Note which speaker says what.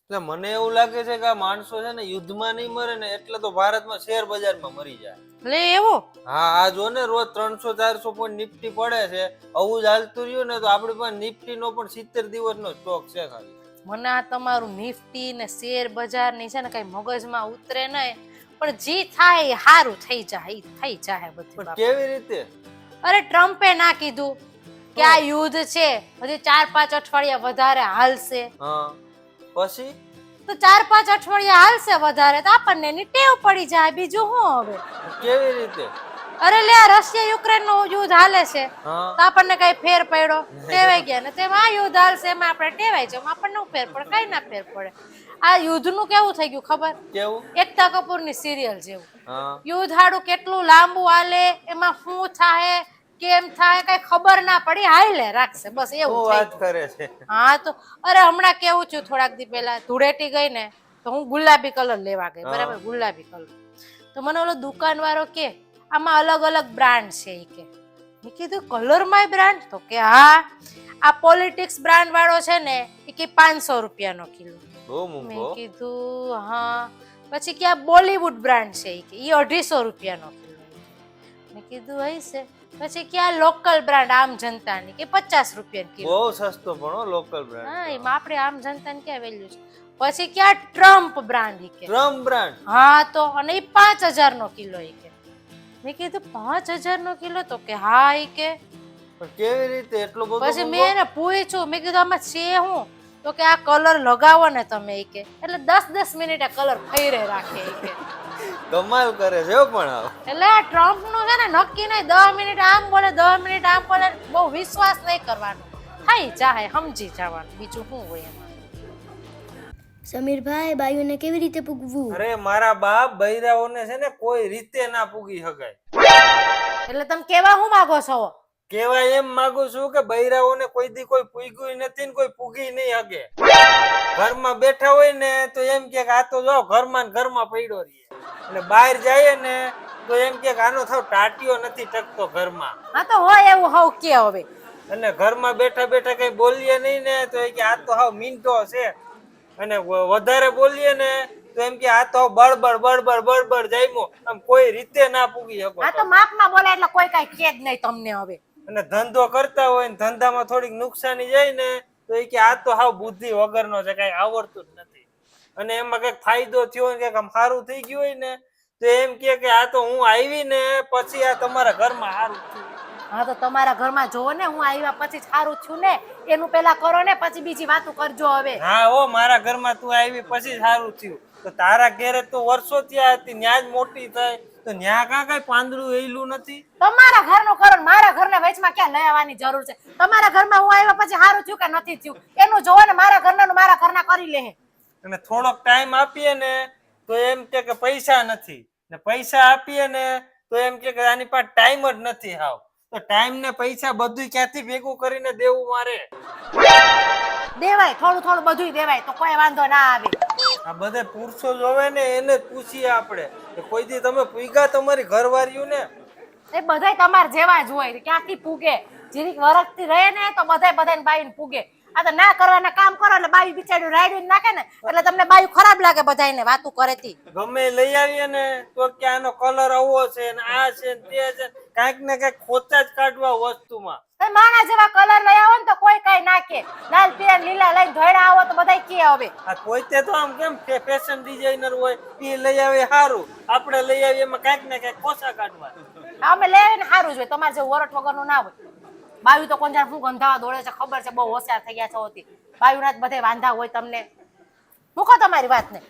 Speaker 1: એટલે મને એવું લાગે છે કે આ માણસો છે ને યુદ્ધમાં નહીં મરે ને એટલે તો ભારતમાં શેર બજારમાં મરી જાય.
Speaker 2: લે એવું?
Speaker 1: હા, આ જો ને રોજ 300-400 પોઈન્ટ નિફ્ટી પડે છે. આવું જ હાલતું રહ્યું ને તો આપણી પાસે નિફ્ટી નો પણ 70 દિવસનો સ્ટોક છે ખાલી.
Speaker 2: મને આ તમારું નિફ્ટી ને શેર બજાર ની છે ને કઈ મગજમાં ઉતરે નહીં, પણ જી થાય એ સારું થઈ જાય, થઈ જાય બધું.
Speaker 1: પણ કેવી રીતે?
Speaker 2: અરે ટ્રમ્પે ના કીધું કે આ યુદ્ધ છે હજી 4-5 અઠવાડિયા વધારે હાલશે.
Speaker 1: હા, પછી
Speaker 2: તો 4-5 અઠવાડિયા હાલશે વધારે તો આપણને એની ટેવ પડી જાય, બીજું શું હવે?
Speaker 1: કેવી રીતે?
Speaker 2: અરે લે, આ રશિયા યુક્રેન નું યુદ્ધ હાલે છે
Speaker 1: હા,
Speaker 2: તો આપણને કઈ ફેર પડ્યો? ટેવાઈ ગયા ને તેમાં આ યુદ્ધ હાલશે એમાં આપણે ટેવાઈ જાવ, આપણને શું ફેર પડે? કઈ ના ફેર પડે. આ યુદ્ધ નું કેવું થઈ ગયું ખબર?
Speaker 1: કેવું?
Speaker 2: એકતા કપૂર ની સિરિયલ જેવું.
Speaker 1: હા,
Speaker 2: યુદ્ધ હાડું કેટલું લાંબુ હાલે, એમાં શું થાય કેમ થાય કઈ ખબર ના પડી, હાલે રાખશે બસ એવું
Speaker 1: શું
Speaker 2: થઈ
Speaker 1: વાત
Speaker 2: ગયું.
Speaker 1: કરે છે?
Speaker 2: હા તો અરે હમણાં કેવું થયું, થોડાક દી પહેલા ધૂળેટી ગઈ ને તો હું ગુલાબી કલર લેવા ગઈ, બરાબર, ગુલાબી કલર. તો મને ઓલો દુકાન વાળો કે આમાં અલગ અલગ બ્રાન્ડ છે ઈ કે. મેં કીધું કલર માય બ્રાન્ડ? તો કે હા, આ પોલિટિક્સ બ્રાન્ડ વાળો છે ને એ કે 500 રૂપિયાનો કિલો.
Speaker 1: બહુ
Speaker 2: મેં
Speaker 1: મૂકો.
Speaker 2: કીધું હા. પછી કે આ બોલીવુડ બ્રાન્ડ છે ઈ કે, ઈ 250 રૂપિયાનો કિલો. મેં કીધું હશે. પછી કે આ લોકલ બ્રાન્ડ આમ જનતાની કે 50 રૂપિયા કિલો.
Speaker 1: બહુ સસ્તો પણ હો લોકલ બ્રાન્ડ.
Speaker 2: હા, એમાં આપણે આમ જનતાને ક્યાં વેલ્યુ છે. પછી કે આ ટ્રમ્પ બ્રાન્ડ ઈ કે.
Speaker 1: Trump brand?
Speaker 2: હા તો અને ઈ 5000 નો કિલો ઈ કે. મેં કીધું 5000 નો કિલો? તો કે હા ઈ કે.
Speaker 1: પણ કેવી રીતે એટલો બધો?
Speaker 2: પછી મેં એને પૂછ્યું, મેં કીધું આમાં છે હું? તો કે આ કલર લગાવો ને તમે ઈ કે એટલે 10-10 મિનિટે કલર ફેરે રાખે ઈ કે.
Speaker 1: કમાલ કરે છે હો પણ આવ.
Speaker 2: એટલે આ ટ્રમ્પ નું છે ને નક્કી નહીં, 10 મિનિટ આમ બોલે 10 મિનિટ આમ બોલે, બહુ વિશ્વાસ નહીં કરવાનો, થઈ જાય સમજી જવાનું, બીજું શું હોય એમાં.
Speaker 3: સમીરભાઈ, બાયુને કેવી રીતે પૂગવું?
Speaker 1: અરે મારા બાપ, બૈરાઓને છે ને કોઈ રીતે ના પૂગી શકાય.
Speaker 2: એટલે તમે કેવા શું માંગો છો?
Speaker 1: કેવાય એમ માંગુ છું કે બૈરાઓને કોઈ દી કોઈ પૂગ્યું નથી ને કોઈ પૂગી નહીં હગે. ઘરમાં બેઠા હોય ને તો એમ કે આ તો જો ઘરમાં ને ઘરમાં પડ્યો રહીએ, અને બહાર જાય ને તો એમ કે આનો થાવ ટાટિયો નથી ટકતો ઘરમાં.
Speaker 2: હા તો હોય એવું હવ કે હવે.
Speaker 1: અને ઘરમાં બેઠા બેઠા કઈ બોલીએ નહીં ને તો એ કે આ તો હાવ મીંડો છે, અને વધારે બોલીએ ને તો એમ કે આ તો બળબડ બળબડ બળબડ જાયમો, આમ કોઈ રીતે ના પૂગી શકો.
Speaker 2: હા તો માપમાં બોલે એટલે કોઈ કઈ કે જ નહીં તમને હવે.
Speaker 1: અને ધંધો કરતા હોય ને ધંધામાં થોડીક નુકસાની જાય ને તો એ કે આ તો હાવ બુદ્ધિ વગરનો છે, કઈ આવડતું જ નથી. અને એમાં કઈક ફાયદો થયો ને કઈક આમ સારું થઈ ગયું હોય ને તો એમ કે આ તો હું આવી ને પછી આ તમારા ઘરમાં સારું થયું.
Speaker 2: હા તો તમારા ઘરમાં જોવો ને, હું આવ્યા પછી સારું થયું ને, એનું પેલા કરો ને પછી બીજી વાતો કરજો હવે.
Speaker 1: હા ઓ, મારા ઘરમાં તું આવી પછી સારું થયું. તો તારા ઘરે તો વર્ષો ત્યાં હતી, ન્યા જ મોટી થઈ, તો ન્યા કાં કઈ પાંદડું એલું નથી?
Speaker 2: તમારા ઘરનું કરો ને મારા ઘરને વચમાં ક્યાં લઈ આવવાની જરૂર છે? તમારા ઘરમાં હું આવ્યા પછી સારું થયું કે નથી થયું એનું જોવો ને, મારા ઘરના મારા ઘરના કરી લે.
Speaker 1: અને થોડોક ટાઈમ આપીએ ને તો એમ કે પૈસા નથી, ને પૈસા આપીએ ને તો એમ કે આની પાસે ટાઈમ જ નથી. હાવ તો ટાઈમ ને પૈસા બધું ક્યાંથી ભેગું કરીને દેવું મારે?
Speaker 2: દેવાય, થોડું થોડું બધું દેવાય તો કોઈ વાંધો ના આવે.
Speaker 1: આ બધે પુરુષો જોવે ને એને જ પૂછીએ આપણે કે કોઈ દી તમે પૂગ્યા તમારી ઘરવાળીયું ને?
Speaker 2: એ બધાય તમાર જેવા જ હોય, ક્યાંથી પૂગે? જીરીક વરખતી રહે ને તો બધાને બાઈને પૂગે. આ તો ના કરવાના કામ કરો એટલે બાયું બિચાર્યું રાયડું નાખે ને એટલે તમને બાયું ખરાબ લાગે, બધાને વાતું કરેતી.
Speaker 1: ગમે લઈ આવીએ ને તો કે આનો કલર આવો છે ને આ છે ને તે છે, કાંઈક ને કાંઈક ખોટા જ કાઢવા વસ્તુમાં.
Speaker 2: માણા જેવા કલર લઈ આવો ને તો કોઈ કઈ નાખે, લાલ પીળા લીલા લઈને ધોળા આવો તો બધાય કે હવે.
Speaker 1: આ પોતે તો આમ કેમ ફેશન ડિઝાઇનર હોય, એ લઈ આવે સારું, આપણે લઈ આવીએ એમાં કાંઈક ને કાંઈક ખોસા કાઢવા.
Speaker 2: અમે લઈ આવીને સારું જ હોય, તમારે જેવું વરટ વગરનું ના હોય. બાયું તો કોણ જાણે શું ગંધાવા દોડે છે ખબર છે, બહુ હોશિયાર થઈ ગયા છો. બાયું ના જ બધે વાંધા હોય તમને. મૂકો તમારી વાત ને.